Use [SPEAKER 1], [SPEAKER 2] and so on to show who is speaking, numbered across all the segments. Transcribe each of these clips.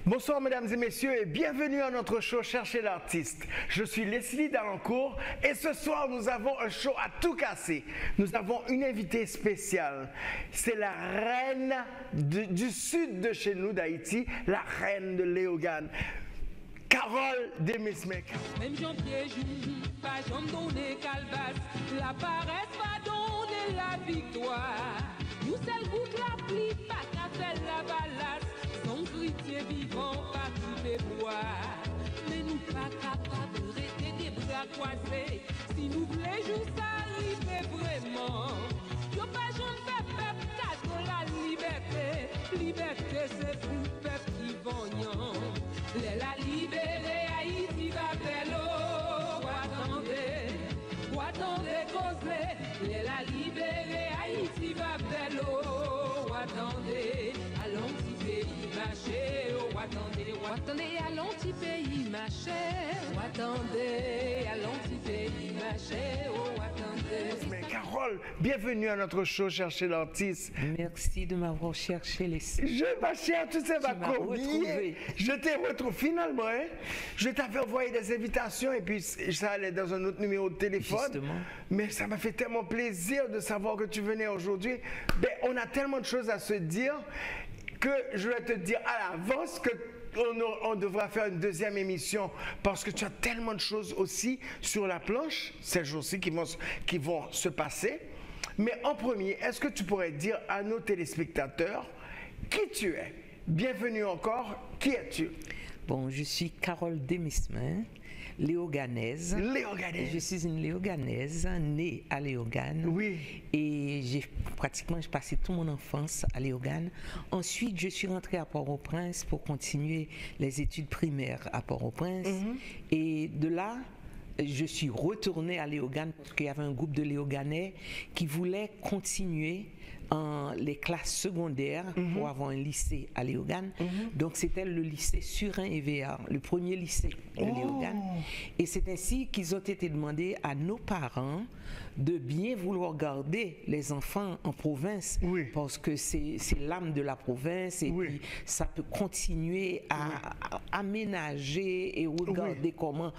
[SPEAKER 1] Bonsoir mesdames et messieurs et bienvenue à notre show Cherchez l'artiste. Je suis Leslie Dalancourt et ce soir nous avons un show à tout casser. Nous avons une invitée spéciale. C'est la reine du sud de chez nous d'Haïti, la reine de Léogane, Carole Demisme.
[SPEAKER 2] Même janvier, juillet, pas jambe donner calvasse, la paresse va donner la victoire. Nous seul goût la pluie, pas qu'à faire la balasse. Son chrétien vivant, pas tous les bois. Mais nous pas capables de rester des bras croisés. Si nous voulons jouer ça, arrive vraiment. Yo pas j'en fais peuple, casse la liberté. Liberté, c'est pour peuple qui vognant. La libérer, Haïti va faire l'eau. Attendez, causer. La libérer, Haïti va faire l'eau. Attendez, allons petit pays marché. Attendez, allons petit pays marché. Attendez, allons petit pays marché. Attendez.
[SPEAKER 1] Mais Carole, bienvenue à notre show Cherchez l'artiste.
[SPEAKER 3] Merci de m'avoir cherché les
[SPEAKER 1] Ma chère, tu sais,
[SPEAKER 3] retrouvé.
[SPEAKER 1] Je t'ai retrouvé finalement. Hein? Je t'avais envoyé des invitations et puis ça allait dans un autre numéro de téléphone.
[SPEAKER 3] Justement.
[SPEAKER 1] Mais ça m'a fait tellement plaisir de savoir que tu venais aujourd'hui. Ben, on a tellement de choses à se dire que je vais te dire à l'avance que on devra faire une deuxième émission parce que tu as tellement de choses aussi sur la planche ces jours-ci qui vont se passer. Mais en premier, est-ce que tu pourrais dire à nos téléspectateurs qui tu es? Bienvenue encore. Qui es-tu?
[SPEAKER 3] Bon, je suis Carole Demisme, léoganaise.
[SPEAKER 1] Léoganaise.
[SPEAKER 3] Je suis une léoganaise, née à Léogane.
[SPEAKER 1] Oui.
[SPEAKER 3] Et j'ai passé toute mon enfance à Léogane. Ensuite, je suis rentrée à Port-au-Prince pour continuer les études primaires à Port-au-Prince. Et de là, je suis retournée à Léogane parce qu'il y avait un groupe de Léoganais qui voulait continuer les classes secondaires pour avoir un lycée à Léogane. Donc c'était le lycée Surin et Véard, le premier lycée de Léogane. Et c'est ainsi qu'ils ont été demandés à nos parents de bien vouloir garder les enfants en province parce que c'est l'âme de la province et puis ça peut continuer à aménager et regarder comment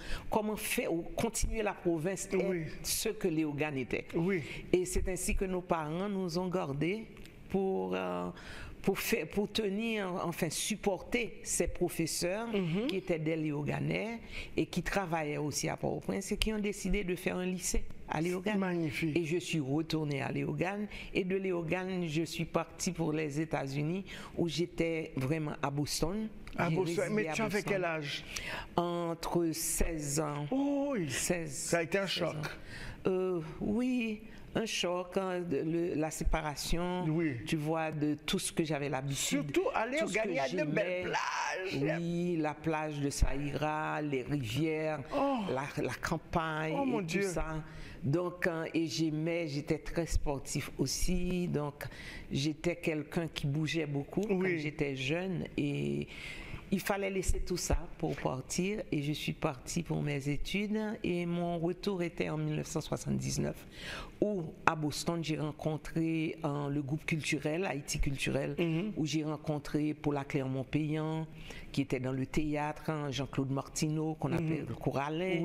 [SPEAKER 3] faire ou continuer la province être ce que Léogane était. Et c'est ainsi que nos parents nous ont gardés pour tenir, enfin supporter ces professeurs qui étaient des Léoganais et qui travaillaient aussi à Port-au-Prince et qui ont décidé de faire un lycée à Léogane.
[SPEAKER 1] Magnifique.
[SPEAKER 3] Et je suis retournée à Léogane et de Léogane, je suis partie pour les États-Unis où j'étais vraiment à Boston.
[SPEAKER 1] À Boston. Mais tu avais quel âge?
[SPEAKER 3] Entre 16 ans.
[SPEAKER 1] Oh,
[SPEAKER 3] 16.
[SPEAKER 1] Ça a été un choc.
[SPEAKER 3] Oui. Un choc, la séparation, tu vois, de tout ce que j'avais l'habitude.
[SPEAKER 1] Surtout aller au Ghana, il y a de belles plages.
[SPEAKER 3] Oui, la plage de Saïra, les rivières, la campagne, et tout ça. Donc, et j'étais très sportif aussi, donc j'étais quelqu'un qui bougeait beaucoup quand j'étais jeune et il fallait laisser tout ça pour partir et je suis partie pour mes études et mon retour était en 1979 où à Boston j'ai rencontré le groupe culturel, Haïti Culturel, où j'ai rencontré Paula Clermont-Payan qui était dans le théâtre, Jean-Claude Martineau qu'on appelle le Corallin,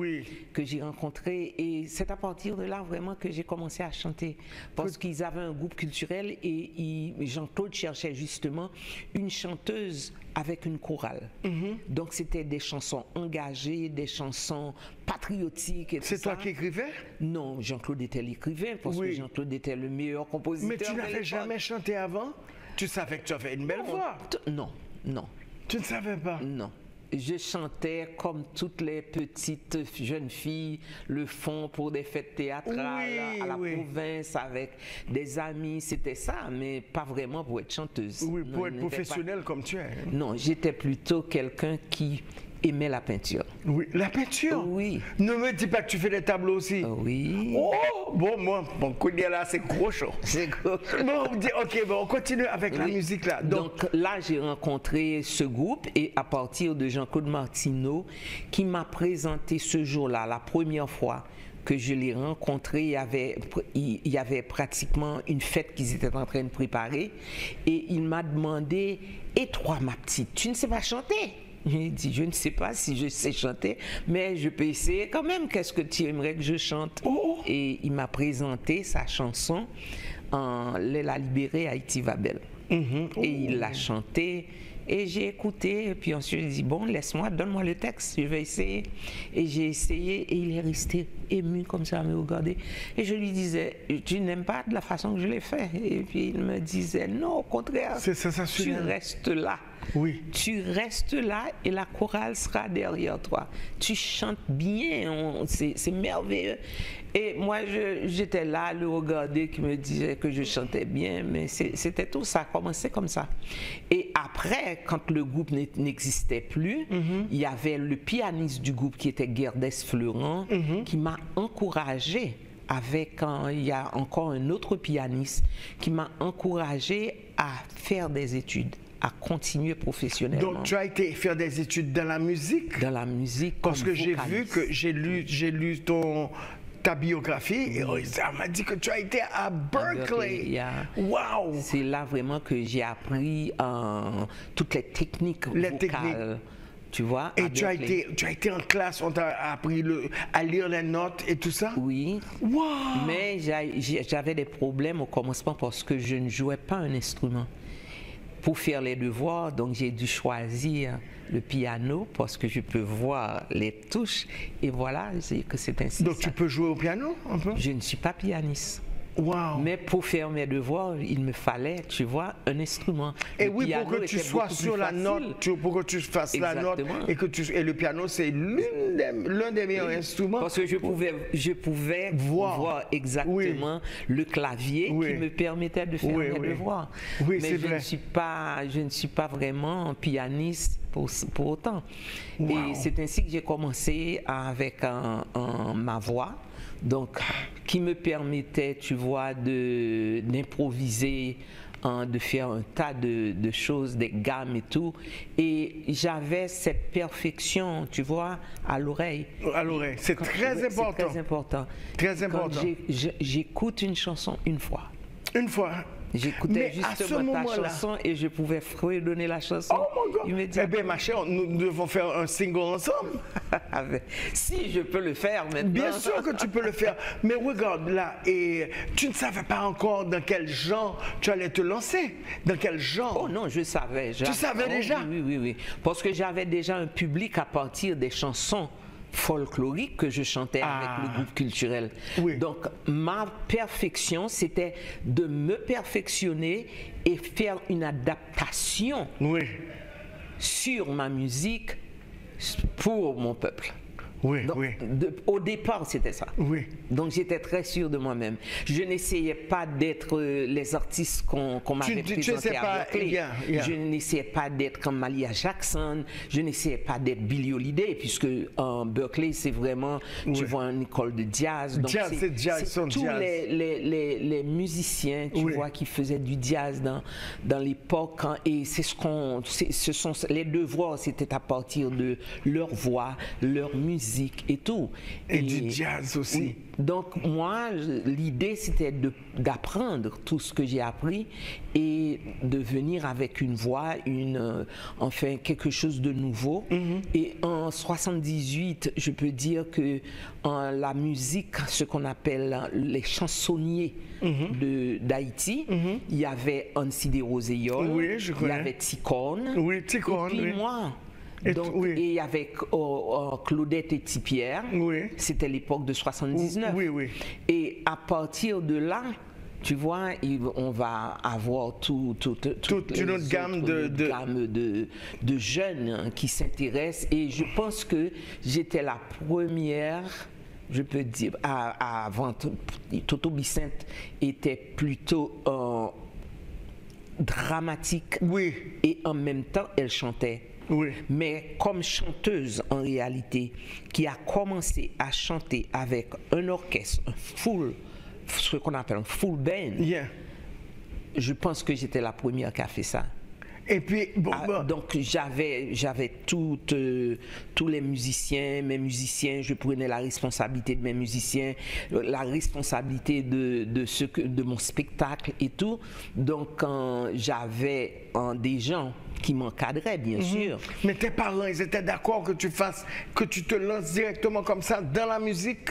[SPEAKER 3] que j'ai rencontré et c'est à partir de là vraiment que j'ai commencé à chanter parce qu'ils avaient un groupe culturel et Jean-Claude cherchait justement une chanteuse avec une chorale. Donc c'était des chansons engagées, des chansons patriotiques et tout ça.
[SPEAKER 1] C'est toi qui écrivais?
[SPEAKER 3] Non, Jean-Claude était l'écrivain parce que Jean-Claude était le meilleur compositeur.
[SPEAKER 1] Mais tu n'avais jamais chanté avant? Tu savais que tu avais une belle voix?
[SPEAKER 3] Non.
[SPEAKER 1] Tu ne savais pas?
[SPEAKER 3] Non. Je chantais comme toutes les petites jeunes filles le font pour des fêtes théâtrales à la province avec des amis, c'était ça, mais pas vraiment pour être chanteuse.
[SPEAKER 1] Oui, pour être professionnelle comme tu es.
[SPEAKER 3] Non, j'étais plutôt quelqu'un qui aimait la peinture.
[SPEAKER 1] Oui, la peinture?
[SPEAKER 3] Oui.
[SPEAKER 1] Ne me dis pas que tu fais des tableaux aussi.
[SPEAKER 3] Oui.
[SPEAKER 1] Oh, bon, moi, mon coup de là, c'est gros chaud.
[SPEAKER 3] C'est gros chaud.
[SPEAKER 1] Bon, ok, on continue avec la musique là.
[SPEAKER 3] Donc là, j'ai rencontré ce groupe et à partir de Jean-Claude Martineau qui m'a présenté ce jour-là, la première fois que je l'ai rencontré, il y avait pratiquement une fête qu'ils étaient en train de préparer. Et il m'a demandé, et toi ma petite, tu ne sais pas chanter? J'ai dit, je ne sais pas si je sais chanter, mais je peux essayer quand même. Qu'est-ce que tu aimerais que je chante? Et il m'a présenté sa chanson, La libérée, Haïti va belle. Et il l'a chantée. Et j'ai écouté, et puis ensuite j'ai dit, bon, laisse-moi, donne-moi le texte, je vais essayer. Et j'ai essayé, et il est resté ému comme ça à me regarder. Et je lui disais, tu n'aimes pas de la façon que je l'ai fait? Et puis il me disait, non, au contraire, tu restes là.
[SPEAKER 1] Oui.
[SPEAKER 3] Tu restes là et la chorale sera derrière toi. Tu chantes bien, c'est merveilleux. Et moi, j'étais là à le regarder, qui me disait que je chantais bien, mais c'était tout, ça a commencé comme ça. Et après, quand le groupe n'existait plus, il y avait le pianiste du groupe qui était Gerdès Fleurant, qui m'a encouragé avec, il y a encore un autre pianiste qui m'a encouragé à faire des études, à continuer professionnellement.
[SPEAKER 1] Donc tu as été faire des études dans la musique?
[SPEAKER 3] Dans la musique.
[SPEAKER 1] Parce que j'ai vu que j'ai lu ta biographie et ça m'a dit que tu as été à Berkeley. Wow!
[SPEAKER 3] C'est là vraiment que j'ai appris toutes les techniques vocales. Tu vois,
[SPEAKER 1] et tu as été en classe, on t'a appris à lire les notes et tout ça?
[SPEAKER 3] Oui.
[SPEAKER 1] Wow!
[SPEAKER 3] Mais j'avais des problèmes au commencement parce que je ne jouais pas un instrument. Pour faire les devoirs, donc j'ai dû choisir le piano parce que je peux voir les touches et voilà, que c'est ainsi.
[SPEAKER 1] Donc tu peux jouer au piano un peu?
[SPEAKER 3] Je ne suis pas pianiste.
[SPEAKER 1] Wow.
[SPEAKER 3] Mais pour faire mes devoirs, il me fallait, tu vois, un instrument.
[SPEAKER 1] Et oui, pour que tu sois sur la note, pour que tu fasses la note et le piano, c'est l'un des meilleurs instruments.
[SPEAKER 3] Parce que je pouvais voir exactement le clavier qui me permettait de faire mes devoirs.
[SPEAKER 1] Oui,
[SPEAKER 3] mais je ne suis pas vraiment pianiste pour autant. Wow. Et c'est ainsi que j'ai commencé avec ma voix. Donc, qui me permettait, tu vois, d'improviser, de faire un tas de choses, des gammes et tout. Et j'avais cette perfection, tu vois, à l'oreille.
[SPEAKER 1] À l'oreille, c'est très important.
[SPEAKER 3] C'est très important.
[SPEAKER 1] Très important.
[SPEAKER 3] Quand j'écoute une chanson une fois.
[SPEAKER 1] Une fois.
[SPEAKER 3] J'écoutais justement ta chanson et je pouvais redonner la chanson.
[SPEAKER 1] Oh mon God! Eh bien, ma chère, nous devons faire un single ensemble.
[SPEAKER 3] Si je peux le faire maintenant.
[SPEAKER 1] Bien sûr que tu peux le faire. Mais regarde là, et tu ne savais pas encore dans quel genre tu allais te lancer. Dans quel genre?
[SPEAKER 3] Oh non, je savais.
[SPEAKER 1] Tu savais déjà?
[SPEAKER 3] Oui. Parce que j'avais déjà un public à partir des chansons folklorique que je chantais avec le groupe culturel.
[SPEAKER 1] Oui.
[SPEAKER 3] Donc, ma perfection, c'était de me perfectionner et faire une adaptation sur ma musique pour mon peuple.
[SPEAKER 1] Oui,
[SPEAKER 3] donc, au départ, c'était ça.
[SPEAKER 1] Oui.
[SPEAKER 3] Donc, j'étais très sûr de moi-même. Je n'essayais pas d'être les artistes qu'on m'avait présentés à Berkeley. Je n'essayais pas d'être comme Malia Jackson. Je n'essayais pas d'être Billie Holiday, puisque en Berkeley, c'est vraiment, tu vois, une école de jazz. Donc,
[SPEAKER 1] c'est jazz,
[SPEAKER 3] tous les musiciens, tu vois, qui faisaient du jazz dans l'époque. Et c'est ce sont les devoirs, c'était à partir de leur voix, leur musique et tout.
[SPEAKER 1] Et du jazz aussi.
[SPEAKER 3] Oui. Donc moi, l'idée c'était d'apprendre tout ce que j'ai appris et de venir avec une voix, enfin quelque chose de nouveau. Et en 78, je peux dire que la musique, ce qu'on appelle les chansonniers d'Haïti, il y avait Ansi Desrosiers, il y avait Ticone, et puis moi. Donc, et avec Claudette et Tipierre, c'était l'époque de 79. Et à partir de là, tu vois, on va avoir toute une autre gamme de jeunes qui s'intéressent. Et je pense que j'étais la première, je peux dire, avant Toto Bicente était plutôt dramatique. Et en même temps, elle chantait. Mais comme chanteuse en réalité, qui a commencé à chanter avec un orchestre, ce qu'on appelle un full band, je pense que j'étais la première qui a fait ça.
[SPEAKER 1] Et puis,
[SPEAKER 3] donc j'avais tous les musiciens, mes musiciens, je prenais la responsabilité de mes musiciens, la responsabilité de mon spectacle et tout. Donc j'avais des gens qui m'encadraient, bien sûr.
[SPEAKER 1] Mais tes parents, ils étaient d'accord que tu te lances directement comme ça dans la musique?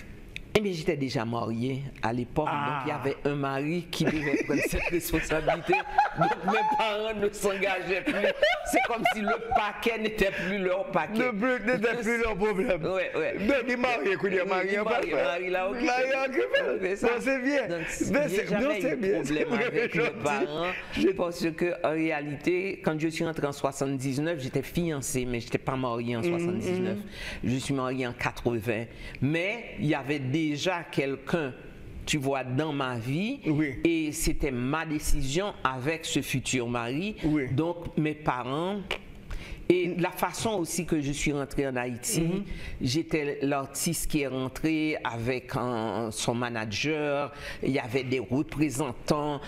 [SPEAKER 3] Eh bien, j'étais déjà mariée à l'époque, donc il y avait un mari qui devait prendre cette responsabilité. Donc mes parents ne s'engageaient plus. C'est comme si le paquet n'était plus leur paquet.
[SPEAKER 1] N'était plus leur problème.
[SPEAKER 3] Oui, oui.
[SPEAKER 1] Donc ils mariés,
[SPEAKER 3] Marie là, ok.
[SPEAKER 1] C'est bien.
[SPEAKER 3] J'ai jamais eu de problème avec mes parents parce que en réalité, quand je suis rentrée en 79, j'étais fiancée, mais je n'étais pas mariée en 79. Je suis mariée en 80. Mais il y avait déjà quelqu'un, tu vois, dans ma vie, et c'était ma décision avec ce futur mari. Donc mes parents, et la façon aussi que je suis rentrée en Haïti, j'étais l'artiste qui est rentré avec son manager, il y avait des représentants.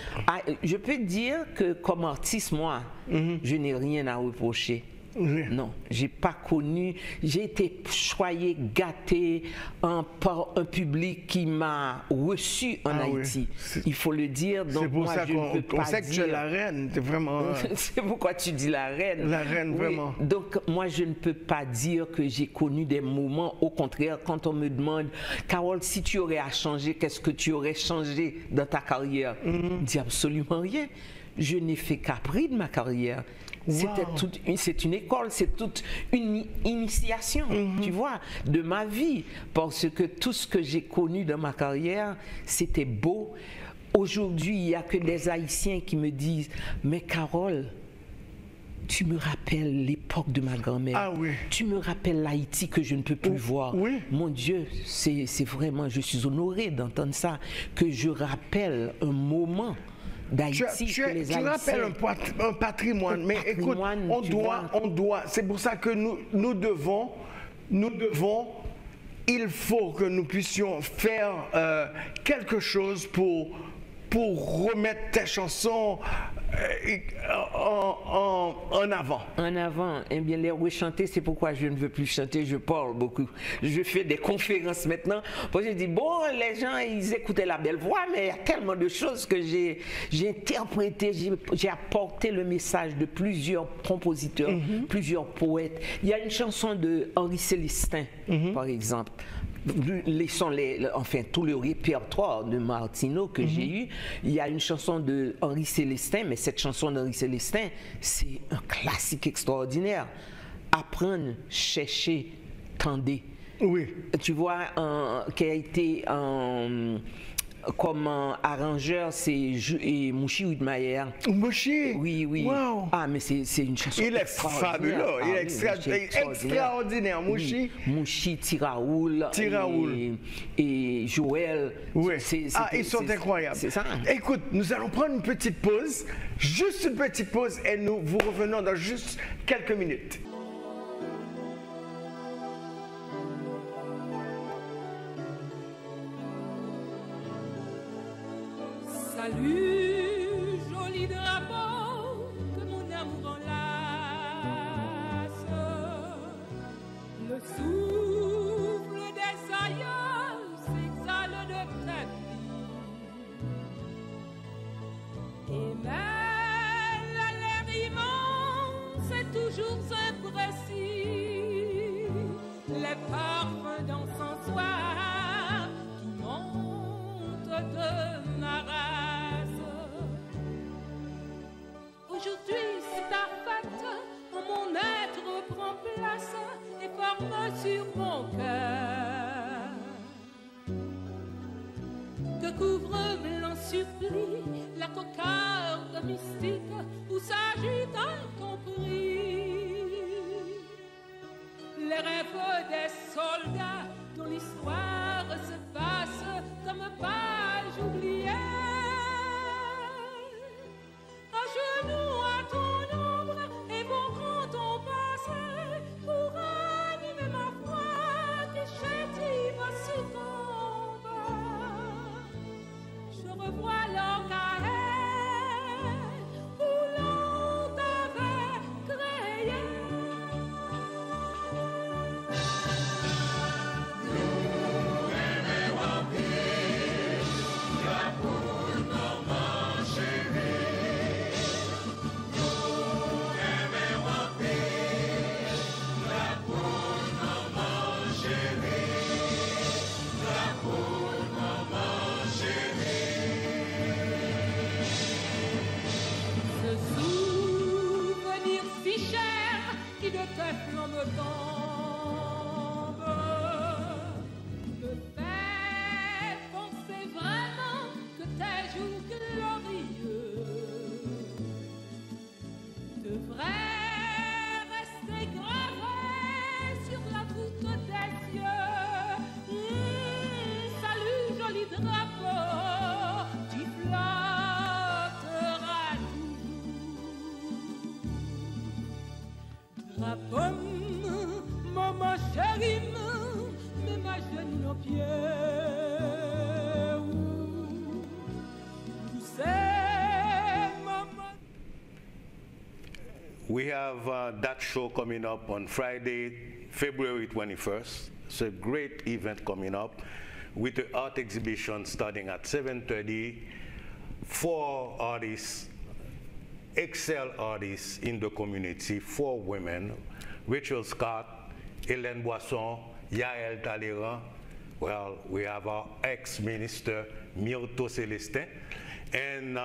[SPEAKER 3] Je peux dire que comme artiste, moi, je n'ai rien à reprocher. Non, j'ai pas connu, j'ai été choyé, gâté par un public qui m'a reçu en Haïti. Il faut le dire. Donc
[SPEAKER 1] c'est pour
[SPEAKER 3] moi,
[SPEAKER 1] ça
[SPEAKER 3] qu'on
[SPEAKER 1] sait que tu es la reine, c'est vraiment.
[SPEAKER 3] C'est pourquoi tu dis la reine.
[SPEAKER 1] La reine, vraiment.
[SPEAKER 3] Donc moi, je ne peux pas dire que j'ai connu des moments. Au contraire, quand on me demande, Carole, si tu aurais à changer, qu'est-ce que tu aurais changé dans ta carrière? Je dis absolument rien. Je n'ai fait qu'appris de ma carrière. C'est une école, c'est toute une initiation, tu vois, de ma vie. Parce que tout ce que j'ai connu dans ma carrière, c'était beau. Aujourd'hui, il n'y a que des Haïtiens qui me disent, mais Carole, tu me rappelles l'époque de ma grand-mère. Tu me rappelles l'Haïti que je ne peux plus voir. Mon Dieu, c'est vraiment, je suis honorée d'entendre ça, que je rappelle un moment d'Haïti que les Haïtiens...
[SPEAKER 1] Tu rappelles un patrimoine, mais écoute, on doit, c'est pour ça que nous devons, il faut que nous puissions faire quelque chose pour remettre tes chansons en avant.
[SPEAKER 3] En avant. Eh bien, les rechanter, c'est pourquoi je ne veux plus chanter, je parle beaucoup. Je fais des conférences maintenant, parce que je dis, bon, les gens, ils écoutaient la belle voix, mais il y a tellement de choses que j'ai interprétées, j'ai apporté le message de plusieurs compositeurs, plusieurs poètes. Il y a une chanson de Henri Célestin, par exemple. Enfin, tout le répertoire de Martino que j'ai eu, il y a une chanson de Henri Célestin, mais cette chanson d'Henri Célestin, c'est un classique extraordinaire. Apprendre, chercher, tendez. Tu vois, qui a été comme arrangeur, c'est Mouchi Whitmayer.
[SPEAKER 1] Mouchi?
[SPEAKER 3] Oui.
[SPEAKER 1] Wow.
[SPEAKER 3] Ah, mais c'est une chanson.
[SPEAKER 1] Il est fabuleux. Il est extraordinaire. Mouchi.
[SPEAKER 3] Mouchi, Tiraoul. Et Joël.
[SPEAKER 1] Ils sont incroyables.
[SPEAKER 3] C'est ça.
[SPEAKER 1] Écoute, nous allons prendre une petite pause. Juste une petite pause et nous vous revenons dans juste quelques minutes.
[SPEAKER 2] Salut, joli drapeau que mon amour enlace. Le souffle des aïeux s'exhale de ta vie. Et mêle à l'air immense et toujours imprécis les parfums d'encensoir qui montent de ma race. Aujourd'hui c'est ta fête, où mon être prend place et forme sur mon cœur. Que couvre blanc supplie la cocarde mystique où s'agite incompris les rêves des soldats dont l'histoire se passe comme page oubliée. À genoux à ton ombre, évoquant ton passé pour animer ma foi qui chétive succombe. Je revois l'orcaën roulant avec
[SPEAKER 4] We have that show coming up on Friday, February 21st. It's a great event coming up with the art exhibition starting at 7:30. 4 artists, excel artists in the community, 4 women, Rachel Scott, Hélène Boisson, Yael Talleyrand. Well, we have our ex-minister, Myrto Celestin. And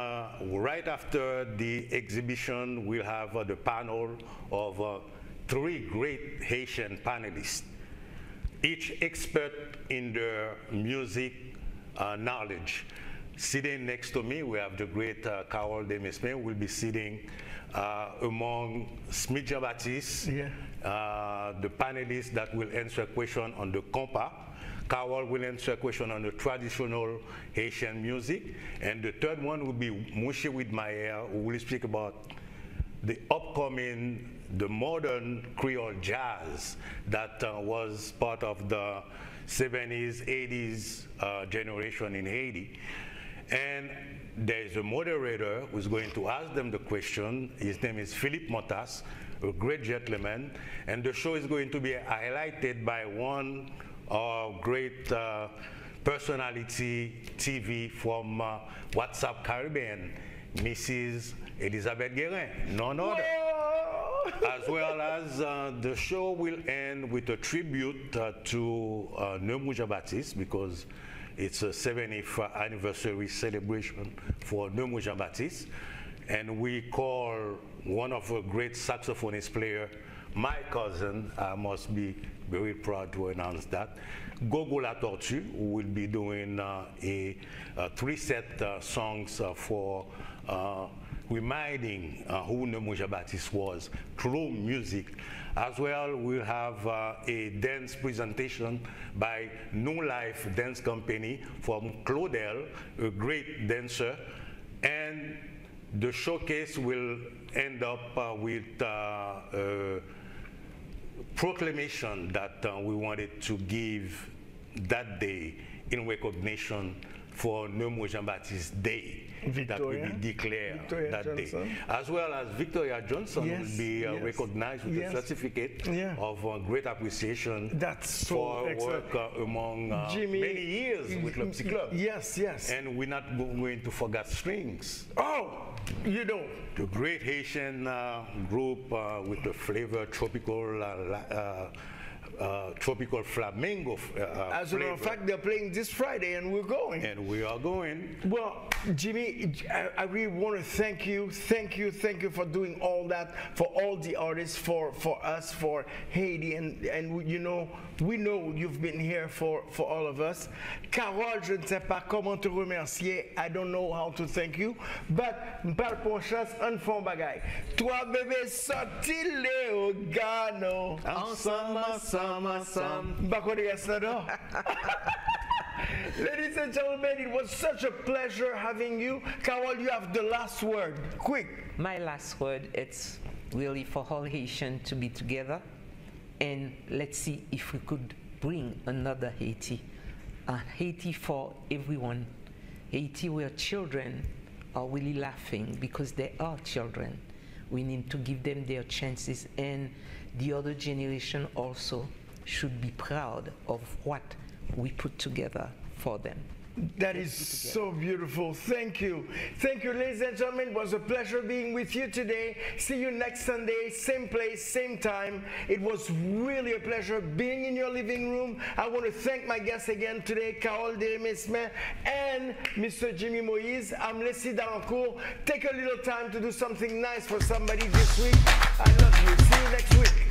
[SPEAKER 4] right after the exhibition, we'll have the panel of 3 great Haitian panelists, each expert in their music knowledge. Sitting next to me, we have the great Carole Desmesmes. Will be sitting among Smith Jean-Baptiste, the panelists that will answer a question on the compas. Carole will answer a question on the traditional Haitian music. And the third one will be Mouché Widmayer, who will speak about the upcoming, the modern Creole jazz that was part of the 70s, 80s generation in Haiti. And there's a moderator who's going to ask them the question. His name is Philippe Motas, a great gentleman. And the show is going to be highlighted by one great personality TV from WhatsApp Caribbean, Mrs. Elizabeth Guérin, none other. As well as the show will end with a tribute to Neumou Jean-Baptiste, because it's a 70th anniversary celebration for Neumou Jean-Baptiste. And we call one of the great saxophonist player, my cousin, I must be very proud to announce that, Gogo La Tortue, who will be doing a 3-set songs for reminding who Neumou Jean-Baptiste was through music. As well, we'll have a dance presentation by New Life Dance Company from Claudel, a great dancer. And the showcase will end up with proclamation that we wanted to give that day in recognition for Neumou Jean-Baptiste Day. Victoria, that will be declared that Johnson. Day. As well as Victoria Johnson will be recognized with a certificate of great appreciation for work among many years with Le Petit Club.
[SPEAKER 1] Yes, yes.
[SPEAKER 4] And we're not going to forget Strings.
[SPEAKER 1] Oh, you know.
[SPEAKER 4] The great Haitian group with the flavor tropical flamenco
[SPEAKER 1] As a matter of fact, they're playing this Friday and we're going.
[SPEAKER 4] And we are going.
[SPEAKER 1] Well, Jimmy, I really want to thank you for doing all that, for all the artists, for us, for Haiti, and you know, we know you've been here for all of us. Carole, je ne sais pas comment te remercier. I don't know how to thank you, but par pour chance, un fond bagay. Toi bébé sorti le gano. Ensemble. Ladies and gentlemen, it was such a pleasure having you. Carole, you have the last word. Quick.
[SPEAKER 3] My last word, it's really for all Haitians to be together, and let's see if we could bring another Haiti. Haiti for everyone. Haiti where children are really laughing because they are children. We need to give them their chances, and the other generation also should be proud of what we put together for them.
[SPEAKER 1] That is so beautiful. Thank you. Thank you, ladies and gentlemen. It was a pleasure being with you today. See you next Sunday, same place, same time. It was really a pleasure being in your living room. I want to thank my guests again today, Carole Desmesmes and Mr. Jimmy Moïse. I'm Leslie Darancourt. Take a little time to do something nice for somebody this week. I love you. See you next week.